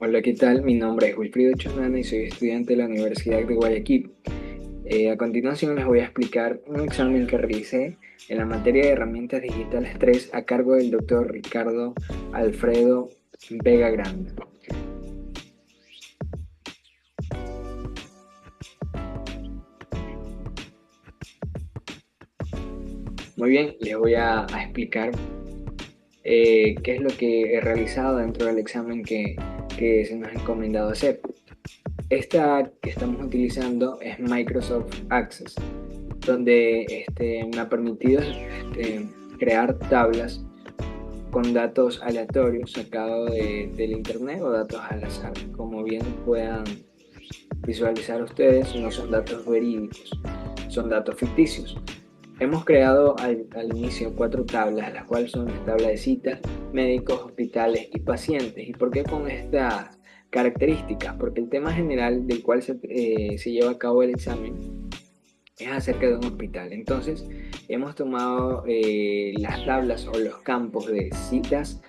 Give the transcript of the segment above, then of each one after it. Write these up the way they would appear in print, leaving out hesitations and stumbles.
Hola, ¿qué tal? Mi nombre es Wilfrido Chonana y soy estudiante de la Universidad de Guayaquil. A continuación les voy a explicar un examen que realicé en la materia de herramientas digitales 3 a cargo del doctor Ricardo Alfredo Vega Grande. Muy bien, les voy a explicar qué es lo que he realizado dentro del examen que se nos ha encomendado hacer. Esta que estamos utilizando es Microsoft Access, donde me ha permitido crear tablas con datos aleatorios sacados del internet o datos al azar. Como bien puedan visualizar ustedes, no son datos verídicos, son datos ficticios. Hemos creado al inicio cuatro tablas, las cuales son la tabla de citas, médicos, hospitales y pacientes. ¿Y por qué con estas características? Porque el tema general del cual se lleva a cabo el examen es acerca de un hospital. Entonces, hemos tomado las tablas o los campos de citas,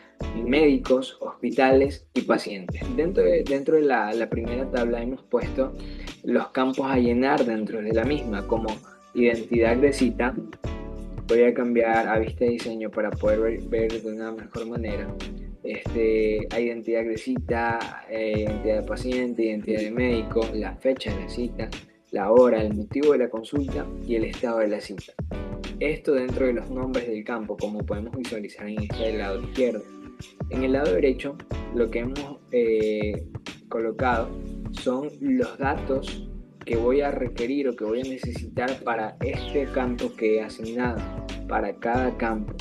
médicos, hospitales y pacientes. Dentro de la primera tabla hemos puesto los campos a llenar dentro de la misma, como identidad de cita. Voy a cambiar a vista de diseño para poder ver de una mejor manera. A identidad de cita, identidad de paciente, identidad de médico, la fecha de la cita, la hora, el motivo de la consulta y el estado de la cita. Esto dentro de los nombres del campo, como podemos visualizar en este lado izquierdo. En el lado derecho, lo que hemos colocado son los datos que voy a requerir o que voy a necesitar para este campo que he asignado, para cada campo,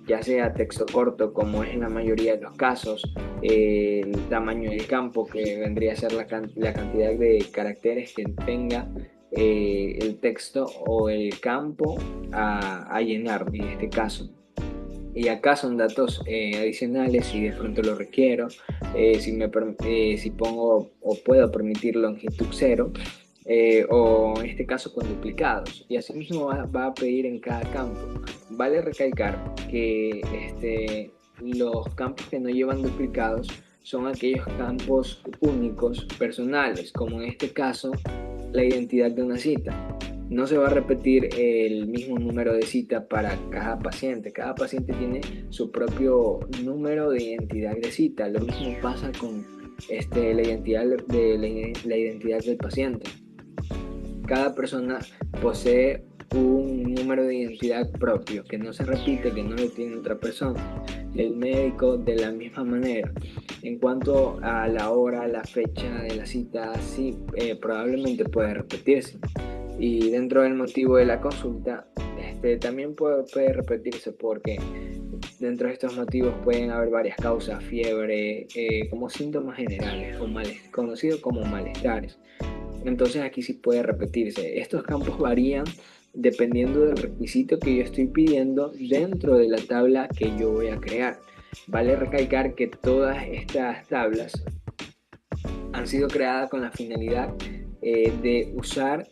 ya sea texto corto, como es en la mayoría de los casos, el tamaño del campo, que vendría a ser la cantidad de caracteres que tenga el texto o el campo a llenar en este caso. Y acá son datos adicionales si de pronto lo requiero, si pongo o puedo permitir longitud cero, o en este caso con duplicados. Y asimismo va a pedir en cada campo. Vale recalcar que los campos que no llevan duplicados son aquellos campos únicos, personales, como en este caso la identidad de una cita. No se va a repetir el mismo número de cita para cada paciente. Cada paciente tiene su propio número de identidad de cita. Lo mismo pasa con la identidad la identidad del paciente. Cada persona posee un número de identidad propio que no se repite, que no lo tiene otra persona. El médico de la misma manera. En cuanto a la hora, la fecha de la cita, sí, probablemente puede repetirse. Y dentro del motivo de la consulta, también puede repetirse porque dentro de estos motivos pueden haber varias causas, fiebre, como síntomas generales o conocidos como malestares. Entonces aquí sí puede repetirse. Estos campos varían dependiendo del requisito que yo estoy pidiendo dentro de la tabla que yo voy a crear. Vale recalcar que todas estas tablas han sido creadas con la finalidad de usar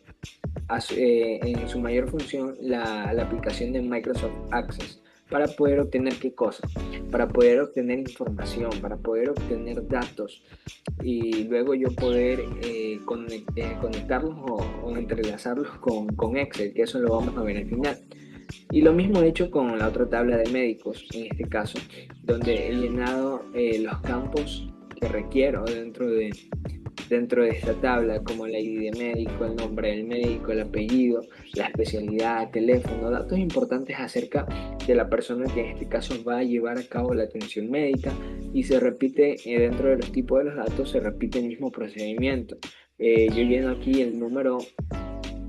en su mayor función la aplicación de Microsoft Access para poder obtener qué cosa, para poder obtener información, para poder obtener datos y luego yo poder conectarlos o entrelazarlos con Excel, que eso lo vamos a ver al final. Y lo mismo he hecho con la otra tabla de médicos, en este caso, donde he llenado los campos que requiero dentro de esta tabla, como la ID de médico, el nombre del médico, el apellido, la especialidad, teléfono, datos importantes acerca de la persona que en este caso va a llevar a cabo la atención médica y se repite dentro de los tipos de los datos, se repite el mismo procedimiento. Yo lleno aquí el número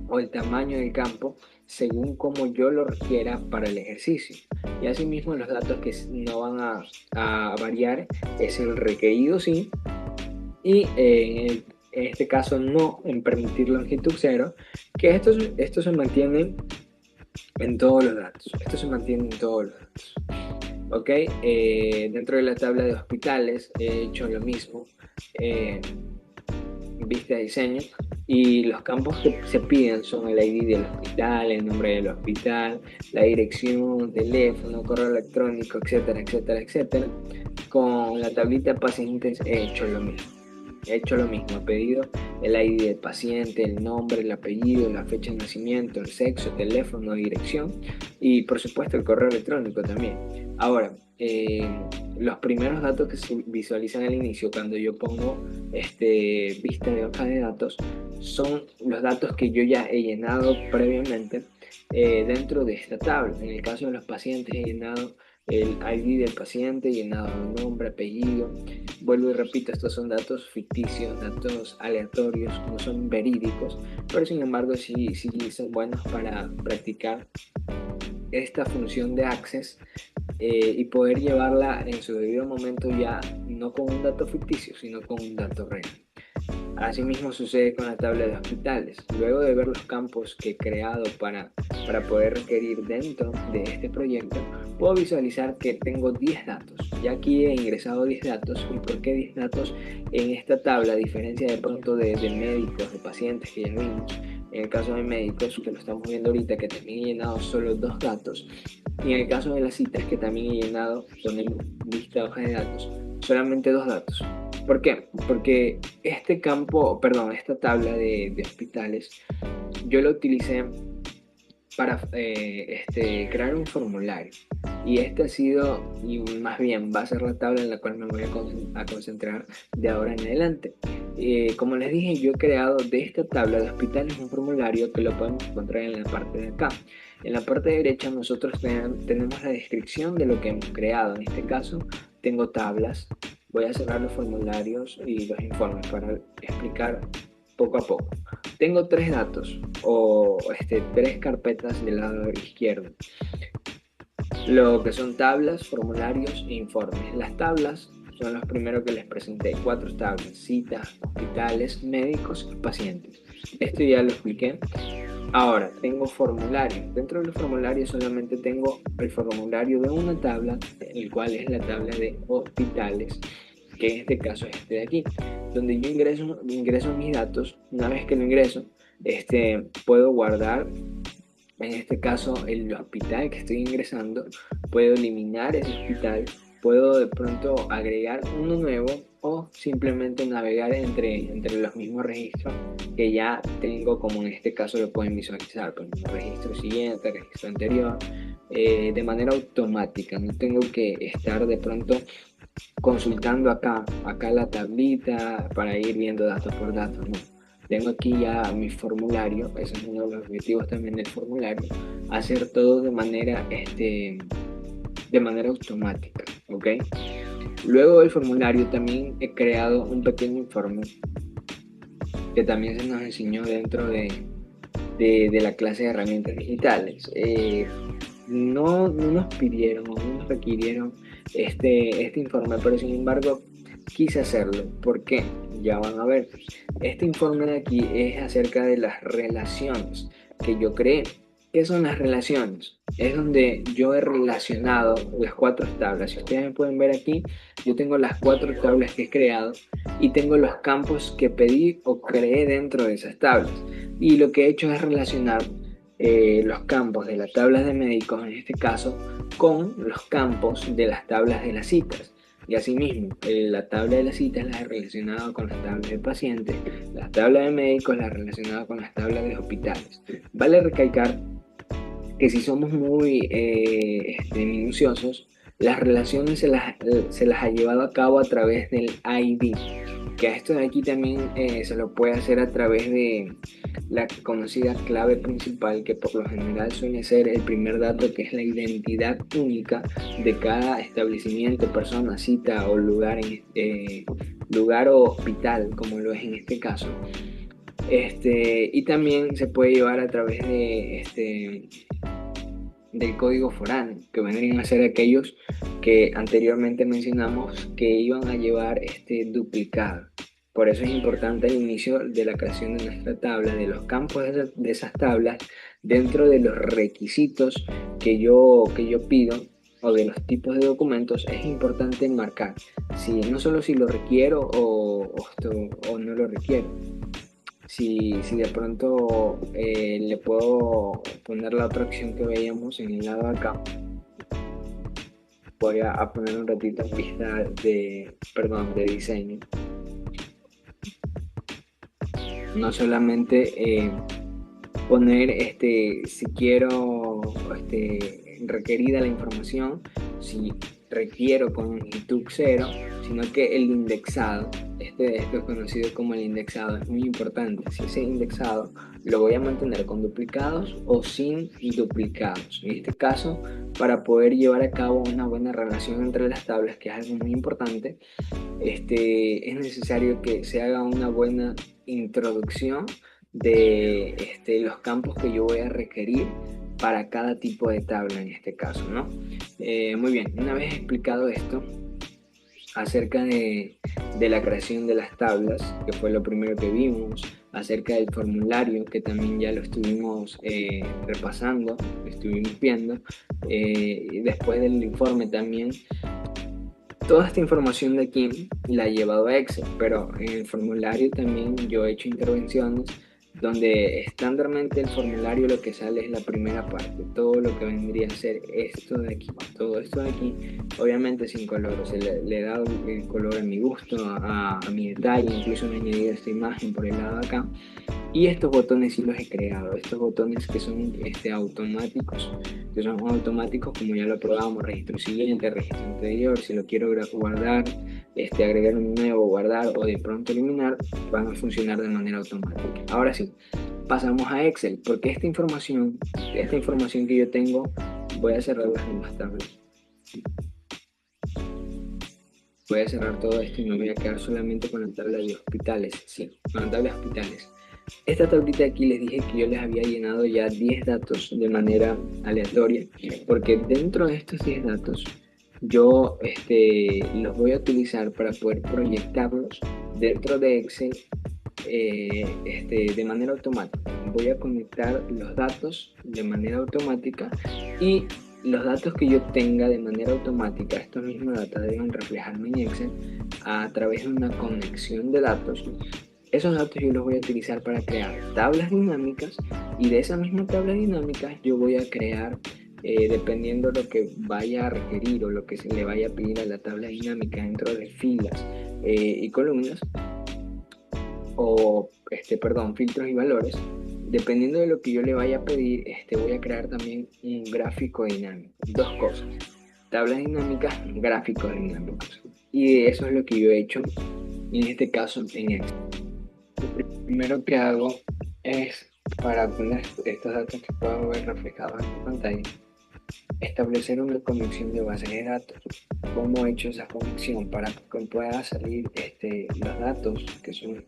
o el tamaño del campo según como yo lo requiera para el ejercicio. Y asimismo los datos que no van a variar es el requerido, sí, y en este caso no en permitir longitud cero, que esto se mantiene en todos los datos. Esto se mantiene en todos los datos. ¿Ok? Dentro de la tabla de hospitales he hecho lo mismo. Vista de diseño y los campos que se piden son el ID del hospital, el nombre del hospital, la dirección, teléfono, correo electrónico, etcétera, etcétera, etcétera. Con la tablita de pacientes he hecho lo mismo. he hecho lo mismo, he pedido el ID del paciente, el nombre, el apellido, la fecha de nacimiento, el sexo, teléfono, dirección y por supuesto el correo electrónico también. Ahora, los primeros datos que se visualizan al inicio cuando yo pongo vista de hoja de datos son los datos que yo ya he llenado previamente dentro de esta tabla. En el caso de los pacientes he llenado el ID del paciente, llenado nombre, apellido. Vuelvo y repito, estos son datos ficticios, datos aleatorios, no son verídicos, pero sin embargo sí son buenos para practicar esta función de Access y poder llevarla en su debido momento ya no con un dato ficticio, sino con un dato real. Asimismo sucede con la tabla de hospitales. Luego de ver los campos que he creado para poder requerir dentro de este proyecto, puedo visualizar que tengo 10 datos. Ya aquí he ingresado 10 datos. ¿Y por qué 10 datos en esta tabla? A diferencia de pronto de médicos, de pacientes que ya vimos. En el caso de médicos, que lo estamos viendo ahorita, que también he llenado solo 2 datos. Y en el caso de las citas, que también he llenado con el lista de hoja de datos, solamente 2 datos. ¿Por qué? Porque esta tabla de hospitales, yo la utilicé para crear un formulario. Y este ha sido, y más bien va a ser la tabla en la cual me voy a concentrar de ahora en adelante. Como les dije, yo he creado de esta tabla de hospitales un formulario que lo podemos encontrar en la parte de acá. En la parte derecha nosotros tenemos la descripción de lo que hemos creado. En este caso tengo tablas. Voy a cerrar los formularios y los informes para explicar poco a poco. Tengo 3 datos o 3 carpetas del lado izquierdo. Lo que son tablas, formularios e informes. Las tablas son los primeros que les presenté. 4 tablas: citas, hospitales, médicos y pacientes. Esto ya lo expliqué. Ahora, tengo formularios. Dentro de los formularios solamente tengo el formulario de una tabla, el cual es la tabla de hospitales, que en este caso es este de aquí, donde yo ingreso mis datos. Una vez que lo ingreso, puedo guardar, en este caso, el hospital que estoy ingresando, puedo eliminar ese hospital, puedo de pronto agregar uno nuevo o simplemente navegar entre los mismos registros que ya tengo, como en este caso lo pueden visualizar, por ejemplo, registro siguiente, registro anterior, de manera automática. No tengo que estar de pronto consultando acá la tablita para ir viendo datos por datos, no. Tengo aquí ya mi formulario, ese es uno de los objetivos también del formulario, hacer todo de manera automática, ¿ok? Luego del formulario también he creado un pequeño informe que también se nos enseñó dentro de la clase de herramientas digitales. No nos pidieron o no nos requirieron este informe, pero sin embargo quise hacerlo. ¿Por qué? Ya van a ver. Este informe de aquí es acerca de las relaciones que yo creé. ¿Qué son las relaciones? Es donde yo he relacionado las 4 tablas. Si ustedes me pueden ver aquí, yo tengo las 4 tablas que he creado y tengo los campos que pedí o creé dentro de esas tablas. Y lo que he hecho es relacionar los campos de las tablas de médicos, en este caso, con los campos de las tablas de las citas. Y asimismo, la tabla de las citas la he relacionado con las tablas de pacientes, las tablas de médicos las he relacionado con las tablas de hospitales. Vale recalcar que si somos muy minuciosos, las relaciones se las ha llevado a cabo a través del ID, que a esto de aquí también se lo puede hacer a través de la conocida clave principal, que por lo general suele ser el primer dato, que es la identidad única de cada establecimiento, persona, cita o lugar, lugar o hospital, como lo es en este caso. Y también se puede llevar a través de del código foráneo, que vendrían a ser aquellos que anteriormente mencionamos que iban a llevar duplicado. Por eso es importante el inicio de la creación de nuestra tabla, de los campos de esas tablas, dentro de los requisitos que yo pido, o de los tipos de documentos. Es importante marcar no solo si lo requiero o no lo requiero. Si de pronto le puedo poner la otra opción que veíamos en el lado de acá. Voy a poner un ratito en vista de diseño. No solamente poner si quiero requerida la información, si requiero con longitud cero, sino que el indexado, esto es conocido como el indexado, es muy importante. Si ese indexado lo voy a mantener con duplicados o sin duplicados. En este caso, para poder llevar a cabo una buena relación entre las tablas, que es algo muy importante, es necesario que se haga una buena introducción de los campos que yo voy a requerir para cada tipo de tabla en este caso, ¿no? Muy bien, una vez explicado esto acerca de la creación de las tablas, que fue lo primero que vimos, acerca del formulario, que también ya lo estuvimos repasando, lo estuvimos viendo, y después del informe también. Toda esta información de aquí la he llevado a Excel, pero en el formulario también yo he hecho intervenciones donde estándarmente el formulario lo que sale es la primera parte, todo lo que vendría a ser esto de aquí, todo esto de aquí, obviamente sin color, o sea, le he dado el color a mi gusto, a mi detalle, incluso me he añadido esta imagen por el lado de acá. Y estos botones sí los he creado, estos botones que son automáticos como ya lo probamos, registro siguiente, registro anterior, si lo quiero guardar, agregar un nuevo, guardar o de pronto eliminar, van a funcionar de manera automática. Ahora sí, pasamos a Excel, porque esta información que yo tengo, voy a cerrar las demás tablas. Voy a cerrar todo esto y me voy a quedar solamente con la tabla de hospitales, sí, con la tabla de hospitales. Esta tablita aquí les dije que yo les había llenado ya 10 datos de manera aleatoria, porque dentro de estos 10 datos yo los voy a utilizar para poder proyectarlos dentro de Excel de manera automática. Voy a conectar los datos de manera automática y los datos que yo tenga de manera automática, estos mismos datos deben reflejarme en Excel a través de una conexión de datos. Esos datos yo los voy a utilizar para crear tablas dinámicas y de esa misma tabla dinámica yo voy a crear, dependiendo lo que vaya a requerir o lo que se le vaya a pedir a la tabla dinámica dentro de filas y columnas, o filtros y valores, dependiendo de lo que yo le vaya a pedir, voy a crear también un gráfico dinámico. Dos cosas, tablas dinámicas, gráficos dinámicos. Y eso es lo que yo he hecho en este caso en Excel. Lo primero que hago es, para poner estos datos que puedo ver reflejados en la pantalla, establecer una conexión de base de datos. ¿Cómo he hecho esa conexión? Para que pueda salir los datos que son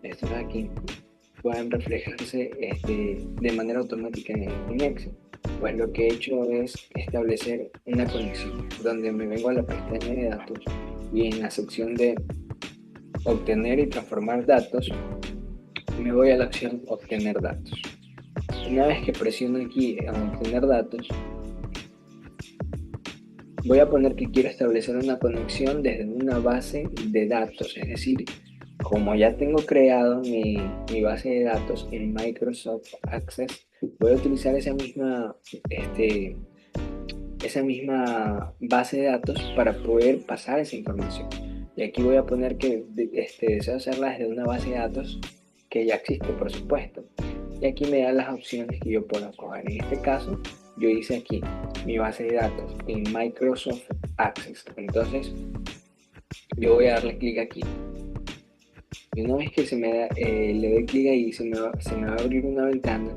estos de aquí, puedan reflejarse de manera automática en Excel. Pues lo que he hecho es establecer una conexión donde me vengo a la pestaña de datos y en la sección de obtener y transformar datos me voy a la opción obtener datos. Una vez que presiono aquí en obtener datos, voy a poner que quiero establecer una conexión desde una base de datos, es decir, como ya tengo creado mi base de datos en Microsoft Access, voy a utilizar esa misma base de datos para poder pasar esa información. Y aquí voy a poner que deseo hacerla desde una base de datos que ya existe, por supuesto. Y aquí me da las opciones que yo puedo coger. En este caso, yo hice aquí mi base de datos en Microsoft Access. Entonces, yo voy a darle clic aquí. Y una vez que le doy clic ahí, se me va a abrir una ventana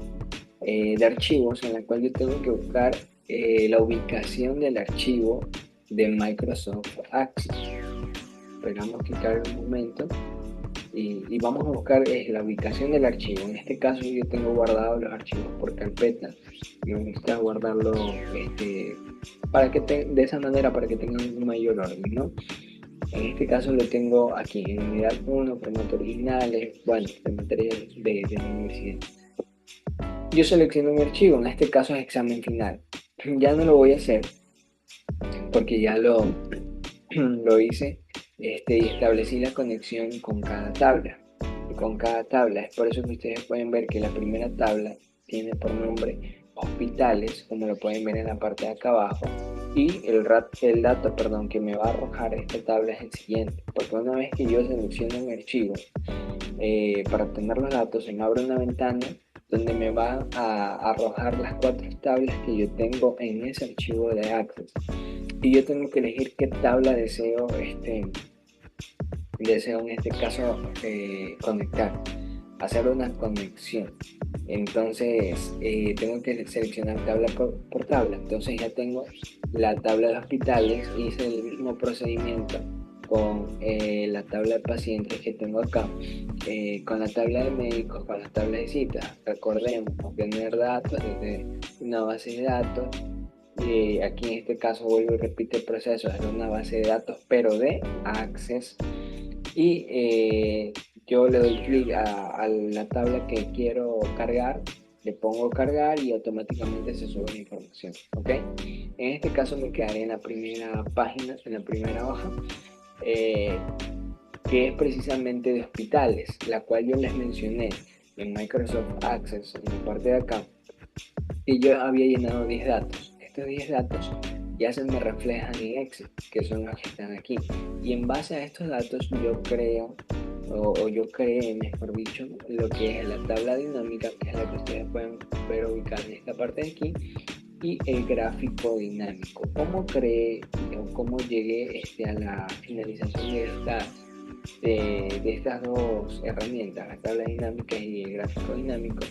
de archivos en la cual yo tengo que buscar la ubicación del archivo de Microsoft Access. Esperamos que cargue un momento y vamos a buscar la ubicación del archivo. En este caso yo tengo guardados los archivos por carpeta y me gusta guardarlo para que de esa manera para que tengan un mayor orden, ¿no? En este caso lo tengo aquí en unidad 1, formato originales, bueno, de material de la universidad. Yo selecciono mi archivo, en este caso es examen final. Ya no lo voy a hacer porque ya lo hice y establecí la conexión con cada tabla. Es por eso que ustedes pueden ver que la primera tabla tiene por nombre hospitales, como lo pueden ver en la parte de acá abajo. y el dato, perdón, que me va a arrojar esta tabla es el siguiente, porque una vez que yo selecciono un archivo para obtener los datos, se me abre una ventana donde me va a arrojar las 4 tablas que yo tengo en ese archivo de Access. Y yo tengo que elegir qué tabla deseo en este caso conectar, hacer una conexión. Entonces tengo que seleccionar tabla por tabla. Entonces ya tengo la tabla de hospitales, hice el mismo procedimiento con la tabla de pacientes que tengo acá, con la tabla de médicos, con la tabla de citas. Recordemos, obtener datos desde una base de datos. Aquí en este caso vuelvo y repito el proceso, es una base de datos pero de Access, y yo le doy clic a la tabla que quiero cargar, le pongo cargar y automáticamente se sube la información, ¿ok? En este caso me quedaré en la primera página, en la primera hoja, eh, que es precisamente de hospitales, la cual yo les mencioné en Microsoft Access, en la parte de acá, y yo había llenado 10 datos. Estos 10 datos ya se me reflejan en Excel, que son los que están aquí. Y en base a estos datos yo creo, o yo creé, mejor dicho, lo que es la tabla dinámica, que es la que ustedes pueden ver ubicada en esta parte de aquí, y el gráfico dinámico. ¿Cómo creé o cómo llegué a la finalización de estas dos herramientas, la tabla dinámica y el gráfico dinámico?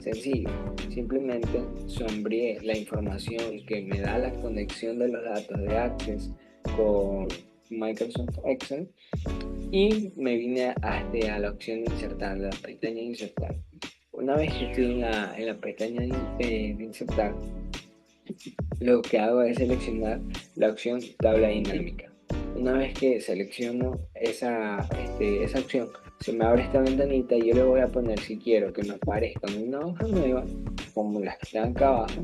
Sencillo, simplemente sombreé la información que me da la conexión de los datos de Access con Microsoft Excel y me vine a la opción de insertar, la pestaña de insertar. Una vez que estoy en la pestaña de insertar, lo que hago es seleccionar la opción tabla dinámica. Una vez que selecciono esa opción, se me abre esta ventanita y yo le voy a poner si quiero que me aparezca una hoja nueva, como las que están acá abajo,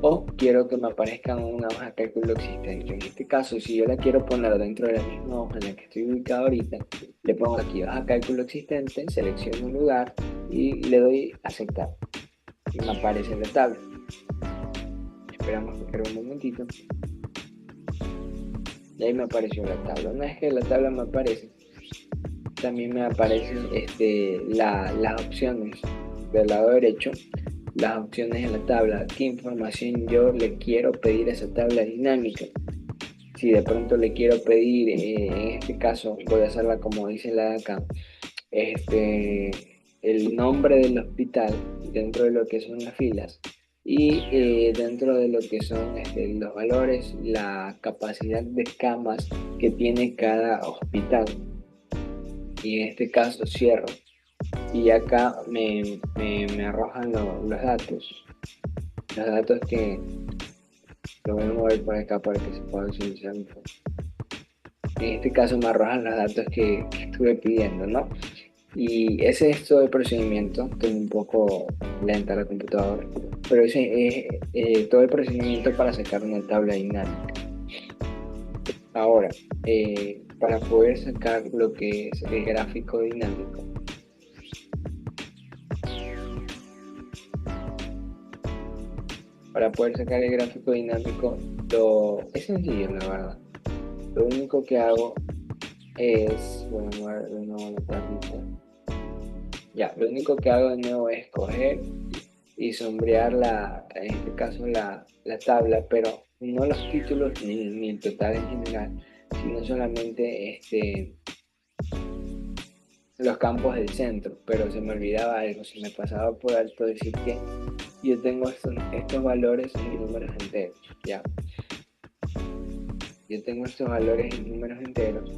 o quiero que me aparezcan una hoja de cálculo existente. En este caso, si yo la quiero poner dentro de la misma hoja en la que estoy ubicado ahorita, le pongo aquí hoja de cálculo existente, selecciono un lugar y le doy aceptar. Y me aparece la tabla. Esperamos que cargue un momentito. Y ahí me apareció la tabla. Una vez que la tabla me aparece, también me aparecen las opciones del lado derecho, las opciones en la tabla, qué información yo le quiero pedir a esa tabla dinámica. Si de pronto le quiero pedir, en este caso voy a hacerla como dice la de acá, el nombre del hospital dentro de lo que son las filas y dentro de lo que son los valores, la capacidad de camas que tiene cada hospital. Y en este caso cierro y acá me arrojan los datos que lo voy a mover por acá para que se pueda visualizar mejor. En este caso me arrojan los datos que estuve pidiendo, ¿no? Y ese es todo el procedimiento. Tengo un poco lenta la computadora, pero ese es todo el procedimiento para sacar una tabla dinámica. Ahora, para poder sacar lo que es el gráfico dinámico, es sencillo, la verdad. Lo único que hago es, voy a mover de nuevo la tablita. Ya, lo único que hago de nuevo es coger y sombrear en este caso la tabla, pero no los títulos ni el total en general, sino solamente los campos del centro. Pero se me olvidaba algo, se me pasaba por alto decir que yo tengo estos valores en números enteros, ya. Yo tengo estos valores en números enteros,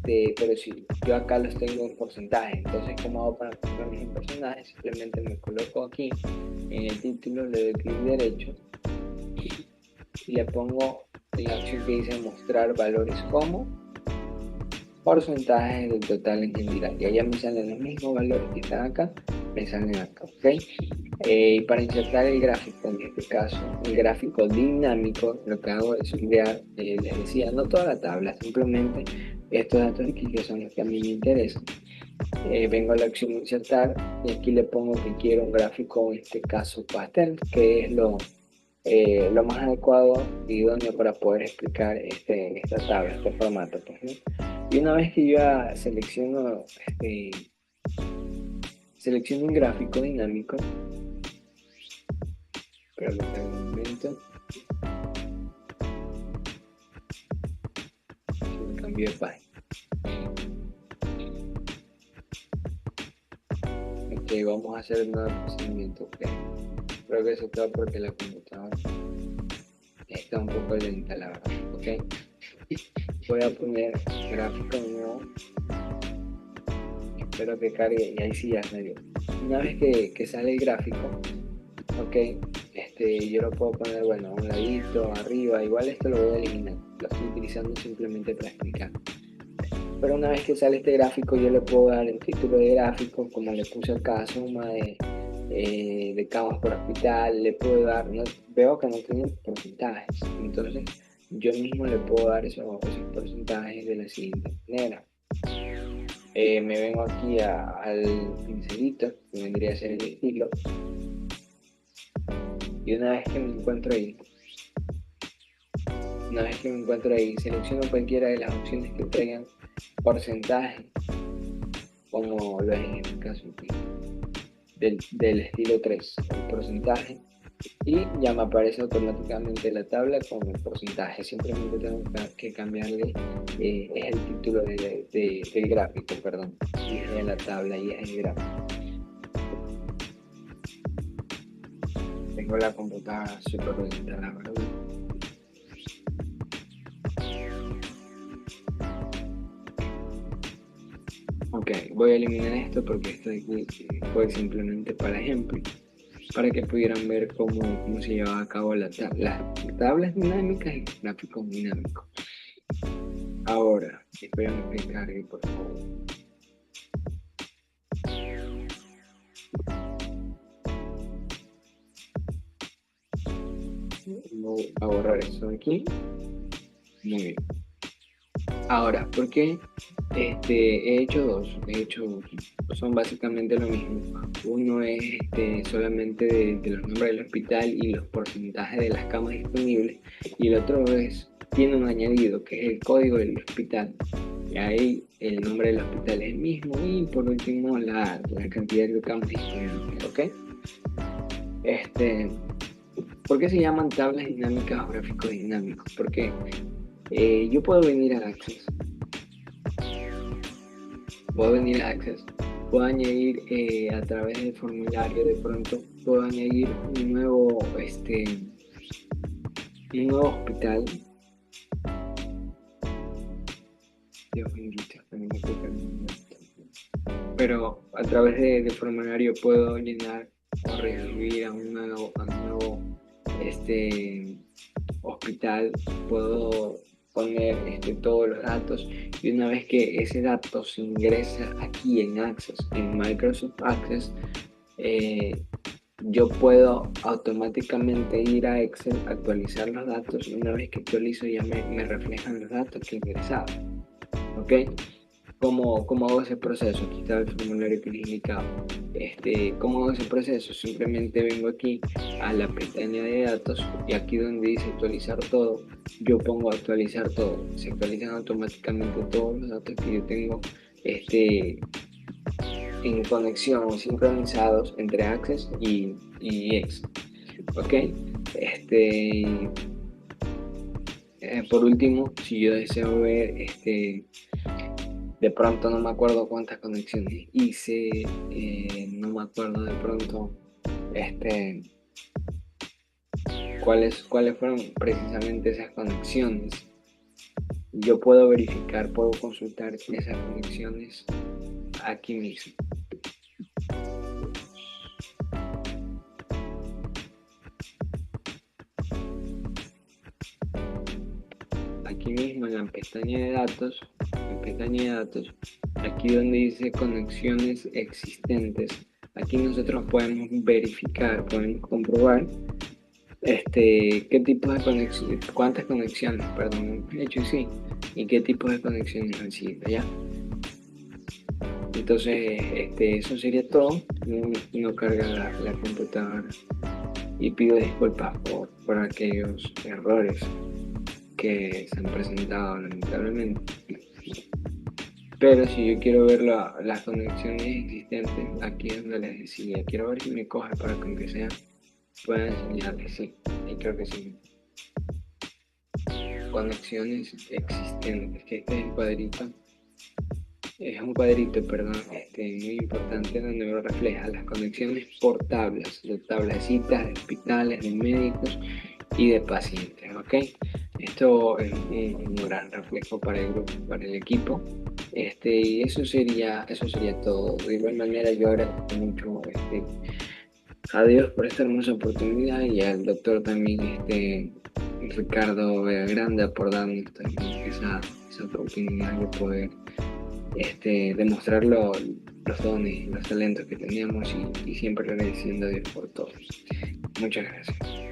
pero si yo acá los tengo en porcentaje, entonces ¿cómo hago para ponerlos en porcentaje? Simplemente me coloco aquí en el título, le doy clic derecho y le pongo la opción que dice mostrar valores como porcentajes del total en general, y allá me salen los mismos valores que están acá, me salen acá, ¿ok? Y para insertar el gráfico, en este caso el gráfico dinámico, lo que hago es enviar, les decía, no toda la tabla, simplemente estos datos aquí que son los que a mí me interesan. Vengo a la opción insertar y aquí le pongo que quiero un gráfico, en este caso pastel, que es lo más adecuado y idóneo para poder explicar esta tabla, este formato, pues, ¿no? Y una vez que yo ya selecciono un gráfico dinámico, permítanme un momento, me cambio de página. Ok, vamos a hacer un nuevo procedimiento. Okay. Creo que eso está porque la computadora está un poco lenta, la verdad. Okay. Voy a poner gráfico nuevo. Espero que cargue y ahí sí ya salió. Una vez que sale el gráfico, ok, yo lo puedo poner, bueno, a un ladito, arriba. Igual esto lo voy a eliminar. Lo estoy utilizando simplemente para explicar. Pero una vez que sale este gráfico, yo le puedo dar el título de gráfico, como le puse acá, suma de camas por hospital, le puedo dar, no, veo que no tiene porcentajes, entonces yo mismo le puedo dar esos porcentajes de la siguiente manera. Me vengo aquí al pincelito, que vendría a ser el estilo, y una vez que me encuentro ahí, selecciono cualquiera de las opciones que traigan porcentaje, como lo es en este caso aquí, del estilo 3, el porcentaje, y ya me aparece automáticamente la tabla con el porcentaje. Simplemente tengo que cambiarle, es el título del gráfico, perdón, y es de la tabla y es el gráfico. Tengo la computadora súper lenta, la verdad. Ok, voy a eliminar esto porque esto de aquí fue simplemente para ejemplo, para que pudieran ver cómo se lleva a cabo las tablas dinámicas y los gráficos dinámicos. Ahora, esperen que cargue, por favor. Voy a borrar eso de aquí. Muy bien. Ahora, ¿por qué he hecho dos? Son básicamente lo mismo. Uno es solamente de los nombres del hospital y los porcentajes de las camas disponibles, y el otro tiene un añadido que es el código del hospital. Y ahí el nombre del hospital es el mismo, y por último la cantidad de camas disponibles. ¿Ok? ¿Por qué se llaman tablas dinámicas o gráficos dinámicos? Porque yo puedo venir a Access, puedo añadir a través del formulario, de pronto puedo añadir un nuevo hospital. Dios bendito, pero a través del formulario puedo llenar o recibir a un nuevo hospital, puedo poner todos los datos, y una vez que ese dato se ingresa aquí en Access, en Microsoft Access, yo puedo automáticamente ir a Excel, actualizar los datos, y una vez que actualizo ya me reflejan los datos que he ingresado. ¿Ok? ¿Cómo hago ese proceso? Aquí está el formulario que les indicaba. ¿Cómo hago ese proceso? Simplemente vengo aquí a la pestaña de datos, y aquí donde dice actualizar todo, yo pongo actualizar todo. Se actualizan automáticamente todos los datos que yo tengo en conexión o sincronizados entre Access y Excel. ¿Ok? Por último, si yo deseo ver de pronto no me acuerdo cuántas conexiones hice, no me acuerdo de pronto cuáles fueron precisamente esas conexiones. Yo puedo verificar, puedo consultar esas conexiones aquí mismo. Aquí mismo en la pestaña de datos, aquí donde dice conexiones existentes, aquí nosotros podemos verificar, podemos comprobar qué tipo de conexiones, cuántas conexiones, perdón, he hecho sí, y qué tipo de conexiones han sido, ¿ya? Entonces, eso sería todo. No carga la computadora, y pido disculpas por por aquellos errores que se han presentado lamentablemente. Pero si yo quiero ver las conexiones existentes, aquí es donde les decía, quiero ver si me coge para que aunque sea pueda enseñarles, sí, y creo que sí. Conexiones existentes, que este es el cuadrito. Es un cuadrito, perdón, muy importante donde me refleja las conexiones por tablas, de tablecitas, de hospitales, de médicos y de pacientes, ¿ok? Esto es un gran reflejo para el grupo, para el equipo. Y eso sería todo. De igual manera, yo agradezco mucho a Dios por esta hermosa oportunidad y al doctor también, Ricardo Grande, por darnos también esa oportunidad de poder demostrar los dones, los talentos que teníamos y siempre agradeciendo a Dios por todos. Muchas gracias.